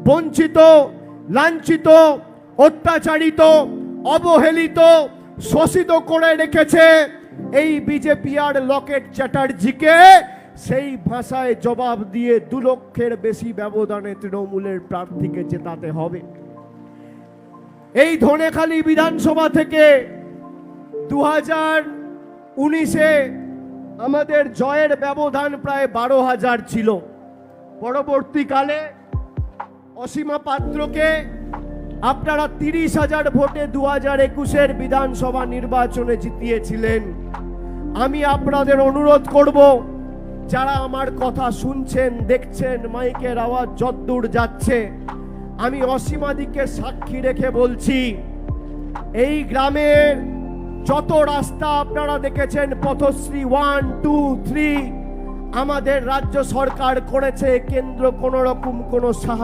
বঞ্চিত, লাঞ্ছিত, অত্যাচারিত, অবহেলিত, শোষিত করে রেখেছে এই বিজেপি আর লকেট চ্যাটার্জিকে সেই ভাষায় জবাব দিয়ে 2 লক্ষের বেশি ব্যবধানে তৃণমূলের প্রার্থীকে জেতাতে হবে। এই ধনেখালি বিধানসভা থেকে 2019-এ আমাদের জয়ের ব্যবধান প্রায় 12,000 ছিল। পরবর্তীকালে অসীমা পাত্রকে আপনারা 30,000 ভোটে 2021-এর বিধানসভা নির্বাচনে জিতিয়েছিলেন। আমি আপনাদের অনুরোধ করব, যারা আমার কথা শুনছেন, দেখছেন, মাইকের আওয়াজ যদ্দূর যাচ্ছে, আমি অসীমাদিকে সাক্ষী রেখে বলছি, এই গ্রামের যত রাস্তা আপনারা দেখেছেন, পথশ্রী 1, 2, 3 আমাদের রাজ্য সরকার করেছে। কেন্দ্র কোনো রকম কোনো সাহায্য